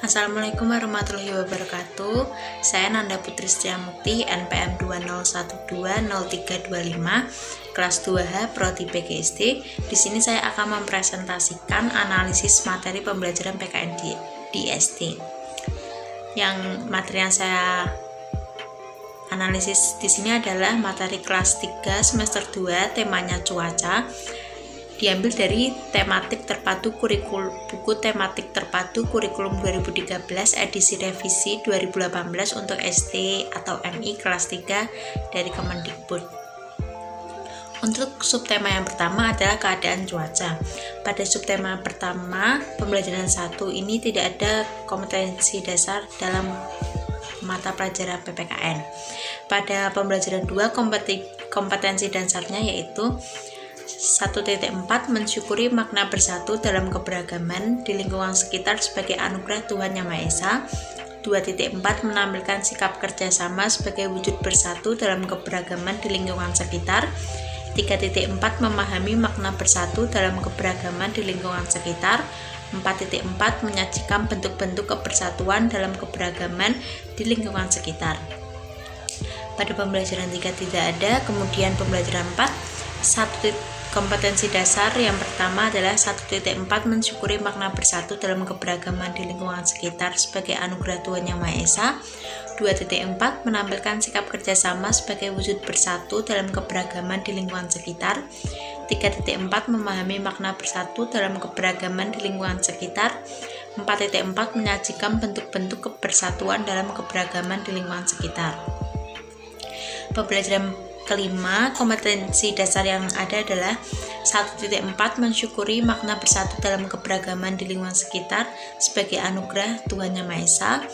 Assalamualaikum warahmatullahi wabarakatuh. Saya Nanda Putri Setiamukti, NPM 20120325, kelas 2H Prodi PGSD. Di sini saya akan mempresentasikan analisis materi pembelajaran PKN di SD. Yang materi yang saya analisis di sini adalah materi kelas 3 semester 2, temanya cuaca. Diambil dari tematik terpadu buku tematik terpadu kurikulum 2013 edisi revisi 2018 untuk SD atau MI kelas 3 dari Kemendikbud. Untuk subtema yang pertama adalah keadaan cuaca. Pada subtema pertama, pembelajaran 1 ini tidak ada kompetensi dasar dalam mata pelajaran PPKN. Pada pembelajaran 2, kompetensi dasarnya yaitu 1.4 mensyukuri makna bersatu dalam keberagaman di lingkungan sekitar sebagai anugerah Tuhan Yang Maha Esa. 2.4 menampilkan sikap kerjasama sebagai wujud bersatu dalam keberagaman di lingkungan sekitar. 3.4 memahami makna bersatu dalam keberagaman di lingkungan sekitar. 4.4 menyajikan bentuk-bentuk kebersatuan dalam keberagaman di lingkungan sekitar. Pada pembelajaran 3 tidak ada. Kemudian pembelajaran 4, kompetensi dasar yang pertama adalah 1.4 mensyukuri makna bersatu dalam keberagaman di lingkungan sekitar sebagai anugerah Tuhan Yang Maha Esa. 2.4 menampilkan sikap kerjasama sebagai wujud bersatu dalam keberagaman di lingkungan sekitar. 3.4 memahami makna bersatu dalam keberagaman di lingkungan sekitar. 4.4 menyajikan bentuk-bentuk kebersatuan dalam keberagaman di lingkungan sekitar. Pembelajaran kelima, kompetensi dasar yang ada adalah 1.4 mensyukuri makna bersatu dalam keberagaman di lingkungan sekitar sebagai anugerah Tuhan Yang Maha Esa.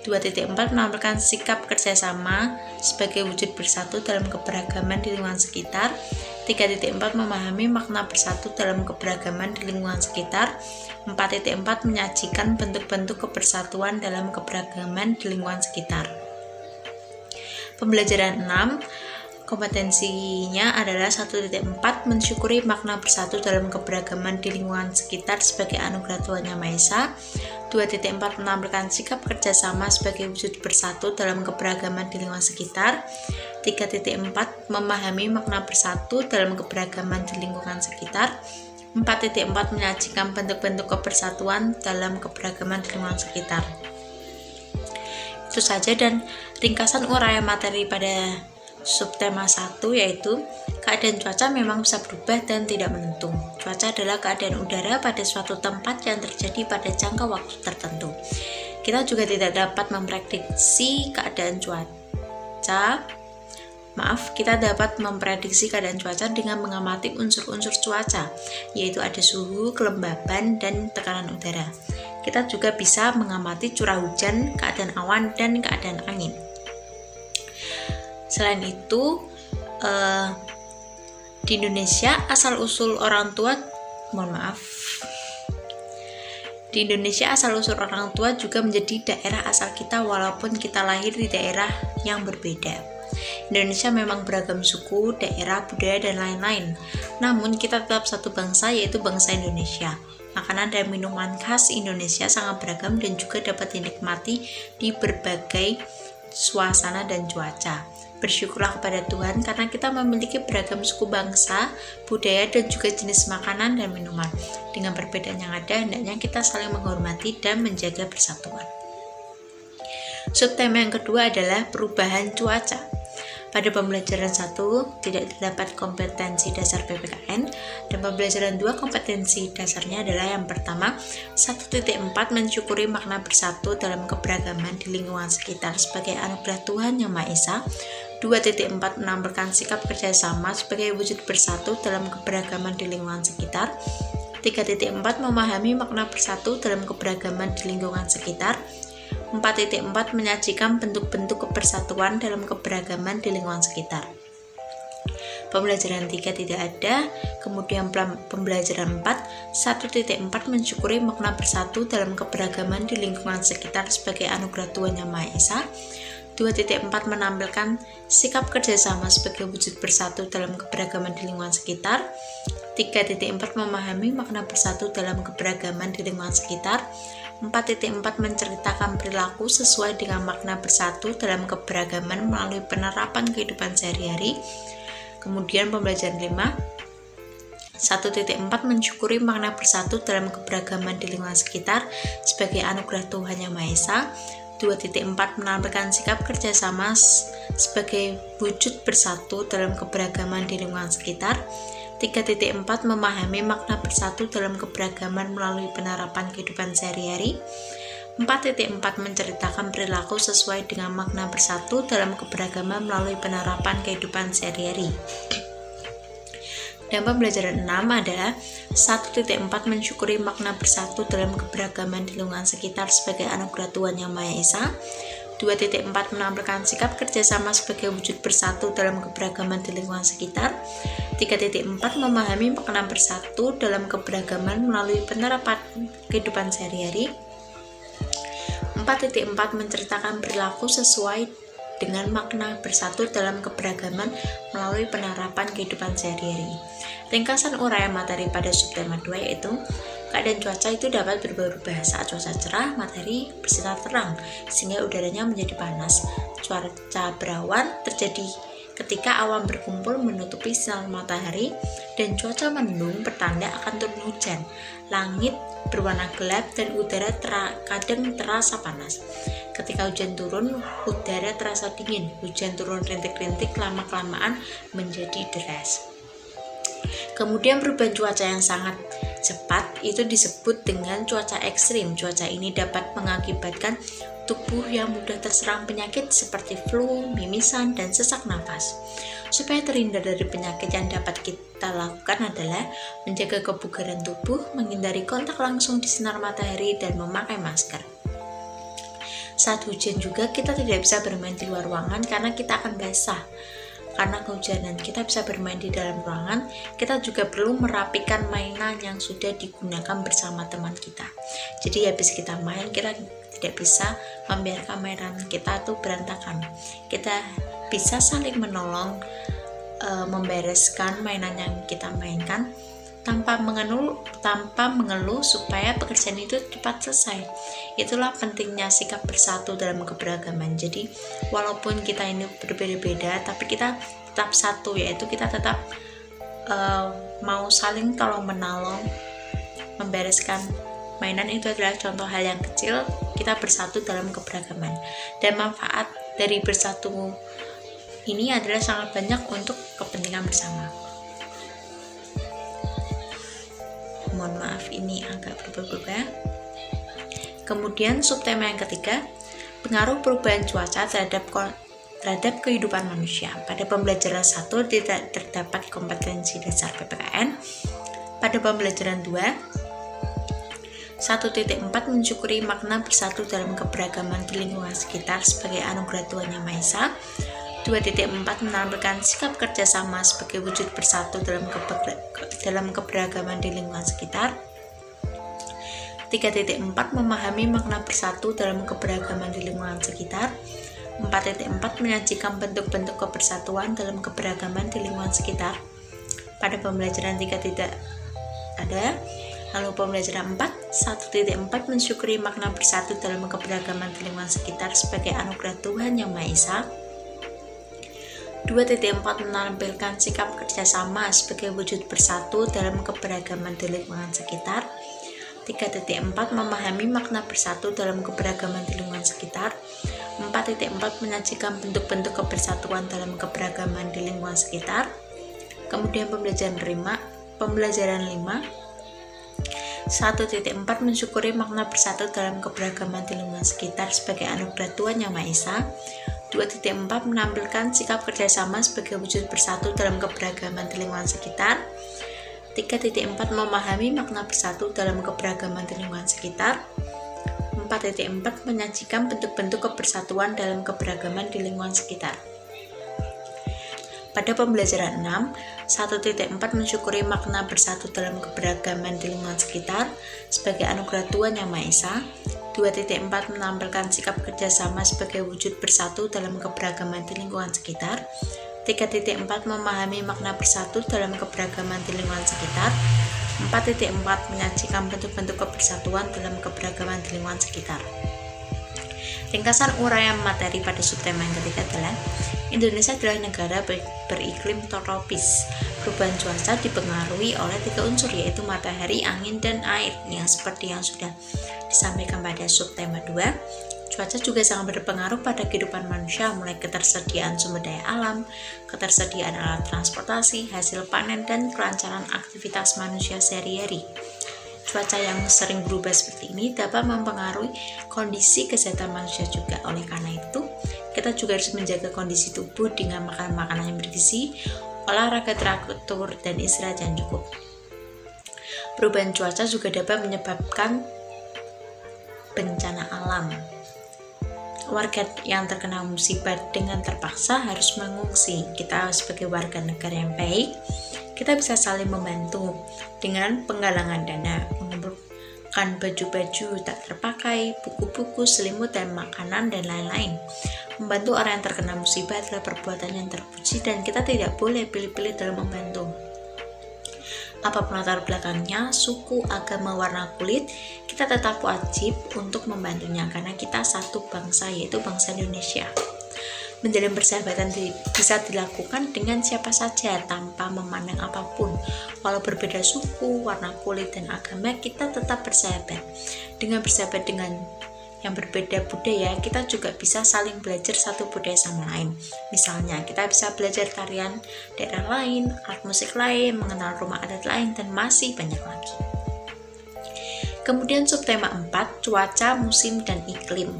2.4 menampilkan sikap kerjasama sebagai wujud bersatu dalam keberagaman di lingkungan sekitar. 3.4 memahami makna bersatu dalam keberagaman di lingkungan sekitar. 4.4 menyajikan bentuk-bentuk kebersatuan dalam keberagaman di lingkungan sekitar. Pembelajaran 6, kompetensinya adalah 1.4 mensyukuri makna bersatu dalam keberagaman di lingkungan sekitar sebagai anugerah Tuhan Yang Maha Esa. 2.4 menampilkan sikap kerjasama sebagai wujud bersatu dalam keberagaman di lingkungan sekitar. 3.4 memahami makna bersatu dalam keberagaman di lingkungan sekitar. 4.4 menyajikan bentuk-bentuk kebersatuan dalam keberagaman di lingkungan sekitar. Itu saja, dan ringkasan uraian materi pada subtema 1 yaitu keadaan cuaca memang bisa berubah dan tidak menentu. Cuaca adalah keadaan udara pada suatu tempat yang terjadi pada jangka waktu tertentu. Kita juga tidak dapat memprediksi keadaan cuaca. Kita dapat memprediksi keadaan cuaca dengan mengamati unsur-unsur cuaca, yaitu ada suhu, kelembaban, dan tekanan udara. Kita juga bisa mengamati curah hujan, keadaan awan, dan keadaan angin. Selain itu, di Indonesia asal-usul orang tua juga menjadi daerah asal kita walaupun kita lahir di daerah yang berbeda. Indonesia memang beragam suku, daerah, budaya, dan lain-lain. Namun kita tetap satu bangsa, yaitu bangsa Indonesia. Makanan dan minuman khas Indonesia sangat beragam dan juga dapat dinikmati di berbagai suasana dan cuaca. Bersyukurlah kepada Tuhan karena kita memiliki beragam suku bangsa, budaya, dan juga jenis makanan dan minuman. Dengan perbedaan yang ada, hendaknya kita saling menghormati dan menjaga persatuan. Subtema yang kedua adalah perubahan cuaca. Pada pembelajaran 1 tidak terdapat kompetensi dasar PPKN, dan pembelajaran 2 kompetensi dasarnya adalah yang pertama 1.4 mensyukuri makna bersatu dalam keberagaman di lingkungan sekitar sebagai anugerah Tuhan Yang Maha Esa. 2.4 menampilkan sikap kerjasama sebagai wujud bersatu dalam keberagaman di lingkungan sekitar. 3.4 memahami makna bersatu dalam keberagaman di lingkungan sekitar. 4.4 menyajikan bentuk-bentuk kebersatuan dalam keberagaman di lingkungan sekitar. Pembelajaran 3 tidak ada. Kemudian pembelajaran 4, 1.4 mensyukuri makna bersatu dalam keberagaman di lingkungan sekitar sebagai anugerah Tuhan Yang Maha Esa. 2.4 menampilkan sikap kerjasama sebagai wujud bersatu dalam keberagaman di lingkungan sekitar. 3.4 memahami makna bersatu dalam keberagaman di lingkungan sekitar. 4.4 menceritakan perilaku sesuai dengan makna bersatu dalam keberagaman melalui penerapan kehidupan sehari-hari. Kemudian pembelajaran 5, 1.4 mensyukuri makna bersatu dalam keberagaman di lingkungan sekitar sebagai anugerah Tuhan Yang Maha Esa. 2.4 menampilkan sikap kerjasama sebagai wujud bersatu dalam keberagaman di lingkungan sekitar. 3.4 memahami makna bersatu dalam keberagaman melalui penerapan kehidupan sehari-hari. 4.4 menceritakan perilaku sesuai dengan makna bersatu dalam keberagaman melalui penerapan kehidupan sehari-hari. Dan pembelajaran 6 adalah 1.4 mensyukuri makna bersatu dalam keberagaman di lingkungan sekitar sebagai anugerah Tuhan Yang Maha Esa. 2.4 menampilkan sikap kerjasama sebagai wujud bersatu dalam keberagaman di lingkungan sekitar. 3.4 memahami makna bersatu dalam keberagaman melalui penerapan kehidupan sehari-hari. 4.4 menceritakan perilaku sesuai dengan makna bersatu dalam keberagaman melalui penerapan kehidupan sehari-hari. Ringkasan uraian materi pada subtema 2 yaitu keadaan cuaca itu dapat berubah-ubah. Saat cuaca cerah, matahari bersinar terang sehingga udaranya menjadi panas. Cuaca berawan terjadi ketika awan berkumpul menutupi sinar matahari, dan cuaca mendung pertanda akan turun hujan. Langit berwarna gelap dan udara kadang terasa panas. Ketika hujan turun, udara terasa dingin. Hujan turun rintik-rintik, lama-kelamaan menjadi deras. Kemudian perubahan cuaca yang sangat cepat itu disebut dengan cuaca ekstrim. Cuaca ini dapat mengakibatkan tubuh yang mudah terserang penyakit seperti flu, mimisan, dan sesak nafas. Supaya terhindar dari penyakit, yang dapat kita lakukan adalah menjaga kebugaran tubuh, menghindari kontak langsung di sinar matahari, dan memakai masker. Saat hujan juga kita tidak bisa bermain di luar ruangan karena kita akan basah. Karena kehujanan, kita bisa bermain di dalam ruangan. Kita juga perlu merapikan mainan yang sudah digunakan bersama teman kita. Jadi habis kita main, kita tidak bisa membiarkan mainan kita tuh berantakan. Kita bisa saling menolong membereskan mainan yang kita mainkan tanpa mengeluh supaya pekerjaan itu cepat selesai. Itulah pentingnya sikap bersatu dalam keberagaman. Jadi walaupun kita ini berbeda-beda, tapi kita tetap satu, yaitu kita tetap mau saling tolong menolong membereskan mainan. Itu adalah contoh hal yang kecil kita bersatu dalam keberagaman, dan manfaat dari bersatu ini adalah sangat banyak untuk kepentingan bersama. Mohon maaf ini agak berubah-ubah. Kemudian subtema yang ketiga, pengaruh perubahan cuaca terhadap kehidupan manusia. Pada pembelajaran 1 tidak terdapat kompetensi dasar PPKN. Pada pembelajaran 2, 1.4 mensyukuri makna bersatu dalam keberagaman di lingkungan sekitar sebagai anugerah Tuhan Yang Maha Esa. 2.4 menampilkan sikap kerjasama sebagai wujud bersatu dalam keberagaman di lingkungan sekitar. 3.4 memahami makna bersatu dalam keberagaman di lingkungan sekitar. 4.4 menyajikan bentuk-bentuk kebersatuan dalam keberagaman di lingkungan sekitar. Pada pembelajaran 3 tidak ada. Lalu pembelajaran 4, 1.4 mensyukuri makna bersatu dalam keberagaman di lingkungan sekitar sebagai anugerah Tuhan Yang Maha Esa. 2.4 menampilkan sikap kerjasama sebagai wujud bersatu dalam keberagaman di lingkungan sekitar. 3.4 memahami makna bersatu dalam keberagaman di lingkungan sekitar. 4.4 menyajikan bentuk-bentuk kebersatuan dalam keberagaman di lingkungan sekitar. Kemudian pembelajaran 5, 1.4 mensyukuri makna bersatu dalam keberagaman di lingkungan sekitar sebagai anugerah Tuhan Yang Maha Esa. 2.4 menampilkan sikap kerjasama sebagai wujud bersatu dalam keberagaman di lingkungan sekitar. 3.4 memahami makna bersatu dalam keberagaman di lingkungan sekitar. 4.4 menyajikan bentuk-bentuk kebersatuan dalam keberagaman di lingkungan sekitar. Pada pembelajaran 6, 1.4 mensyukuri makna bersatu dalam keberagaman di lingkungan sekitar sebagai anugerah Tuhan Yang Maha Esa. 2.4 menampilkan sikap kerjasama sebagai wujud bersatu dalam keberagaman di lingkungan sekitar. 3.4 memahami makna bersatu dalam keberagaman di lingkungan sekitar. 4.4 menyajikan bentuk-bentuk kebersatuan dalam keberagaman di lingkungan sekitar. Ringkasan uraian materi pada subtema yang ketiga adalah Indonesia adalah negara beriklim tropis. Perubahan cuaca dipengaruhi oleh 3 unsur, yaitu matahari, angin, dan air, yang seperti yang sudah disampaikan pada subtema 2. Cuaca juga sangat berpengaruh pada kehidupan manusia, mulai ketersediaan sumber daya alam, ketersediaan alat transportasi, hasil panen, dan kelancaran aktivitas manusia sehari-hari. Cuaca yang sering berubah seperti ini dapat mempengaruhi kondisi kesehatan manusia juga. Oleh karena itu, kita juga harus menjaga kondisi tubuh dengan makan makanan yang bergizi, olahraga teratur, dan istirahat yang cukup. Perubahan cuaca juga dapat menyebabkan bencana alam. Warga yang terkena musibah dengan terpaksa harus mengungsi. Kita sebagai warga negara yang baik, kita bisa saling membantu dengan penggalangan dana, mengumpulkan baju-baju tak terpakai, buku-buku, selimut, dan makanan, dan lain-lain. Membantu orang yang terkena musibah adalah perbuatan yang terpuji dan kita tidak boleh pilih-pilih dalam membantu. Apapun latar belakangnya, suku, agama, warna kulit, kita tetap wajib untuk membantunya karena kita satu bangsa, yaitu bangsa Indonesia. Menjalin persahabatan bisa dilakukan dengan siapa saja tanpa memandang apapun. Walau berbeda suku, warna kulit, dan agama, kita tetap bersahabat. Dengan bersahabat dengan yang berbeda budaya, kita juga bisa saling belajar satu budaya sama lain. Misalnya, kita bisa belajar tarian daerah lain, alat musik lain, mengenal rumah adat lain, dan masih banyak lagi. Kemudian subtema 4, cuaca, musim, dan iklim.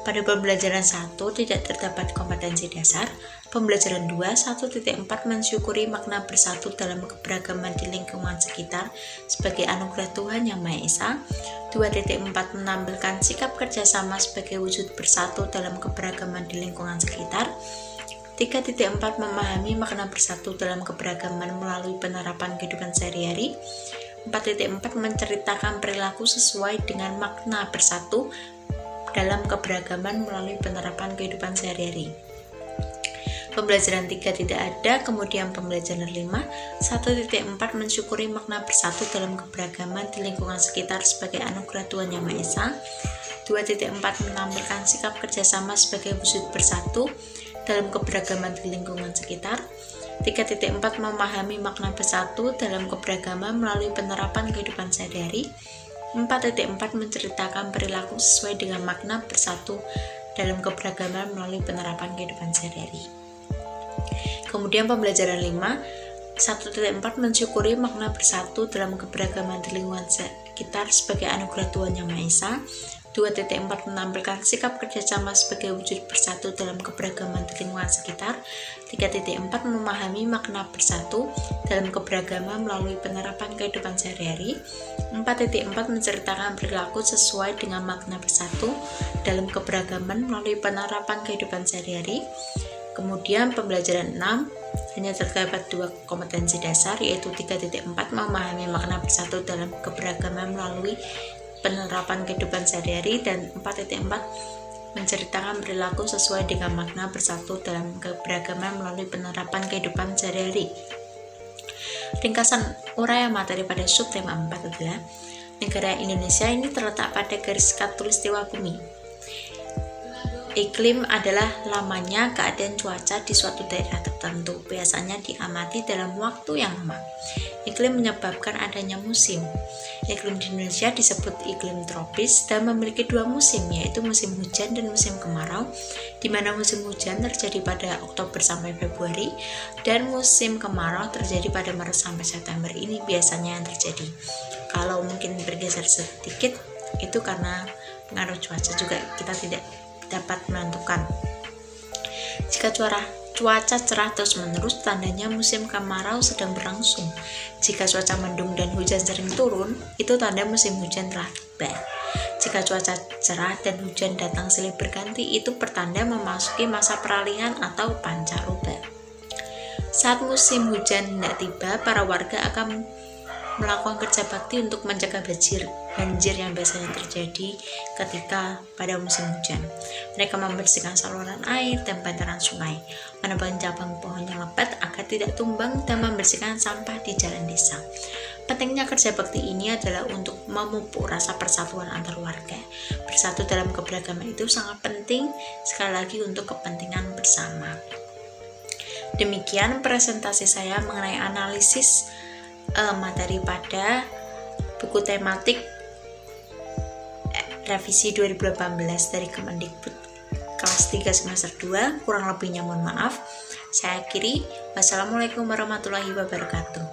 Pada pembelajaran 1 tidak terdapat kompetensi dasar. Pembelajaran 2, 1.4 mensyukuri makna bersatu dalam keberagaman di lingkungan sekitar sebagai anugerah Tuhan Yang Maha Esa. 2.4 menampilkan sikap kerjasama sebagai wujud bersatu dalam keberagaman di lingkungan sekitar. 3.4 memahami makna bersatu dalam keberagaman melalui penerapan kehidupan sehari-hari. 4.4 menceritakan perilaku sesuai dengan makna bersatu dalam keberagaman melalui penerapan kehidupan sehari-hari. Pembelajaran 3 tidak ada. Kemudian pembelajaran 5, 1.4 mensyukuri makna bersatu dalam keberagaman di lingkungan sekitar sebagai anugerah Tuhan Yang Maha Esa. 2.4 menampilkan sikap kerjasama sebagai wujud bersatu dalam keberagaman di lingkungan sekitar. 3.4 memahami makna bersatu dalam keberagaman melalui penerapan kehidupan sehari-hari. 4.4 menceritakan perilaku sesuai dengan makna bersatu dalam keberagaman melalui penerapan kehidupan sehari-hari. Kemudian pembelajaran 5, 1.4 mensyukuri makna bersatu dalam keberagaman di lingkungan sekitar sebagai anugerah Tuhan Yang Maha Esa. 2.4 menampilkan sikap kerjasama sebagai wujud bersatu dalam keberagaman di lingkungan sekitar. 3.4 memahami makna bersatu dalam keberagaman melalui penerapan kehidupan sehari-hari. 4.4 menceritakan perilaku sesuai dengan makna bersatu dalam keberagaman melalui penerapan kehidupan sehari-hari. Kemudian pembelajaran 6 hanya terdapat 2 kompetensi dasar, yaitu 3.4 memahami makna bersatu dalam keberagaman melalui penerapan kehidupan sehari-hari, dan 4.4 menceritakan perilaku sesuai dengan makna bersatu dalam keberagaman melalui penerapan kehidupan sehari-hari. Ringkasan uraian materi pada subtema 4 adalah negara Indonesia ini terletak pada garis khatulistiwa bumi. Iklim adalah lamanya keadaan cuaca di suatu daerah tertentu, biasanya diamati dalam waktu yang lama. Iklim menyebabkan adanya musim. Iklim di Indonesia disebut iklim tropis dan memiliki 2 musim, yaitu musim hujan dan musim kemarau, di mana musim hujan terjadi pada Oktober sampai Februari dan musim kemarau terjadi pada Maret sampai September. Ini biasanya yang terjadi. Kalau mungkin bergeser sedikit, itu karena pengaruh cuaca juga, kita tidak dapat menentukan. Jika cuaca cerah terus-menerus, tandanya musim kemarau sedang berlangsung. Jika cuaca mendung dan hujan sering turun, itu tanda musim hujan telah tiba. Jika cuaca cerah dan hujan datang silih berganti, itu pertanda memasuki masa peralihan atau pancaroba. Saat musim hujan hendak tiba, para warga akan melakukan kerja bakti untuk mencegah banjir yang biasanya terjadi ketika pada musim hujan. Mereka membersihkan saluran air dan bantaran sungai, menebang cabang pohon yang lebat agar tidak tumbang, dan membersihkan sampah di jalan desa. Pentingnya kerja bakti ini adalah untuk memupuk rasa persatuan antar warga. Bersatu dalam keberagaman itu sangat penting, sekali lagi untuk kepentingan bersama. Demikian presentasi saya mengenai analisis materi pada buku tematik revisi 2018 dari Kemendikbud kelas 3 semester 2. Kurang lebihnya mohon maaf. Saya akhiri. Wassalamualaikum warahmatullahi wabarakatuh.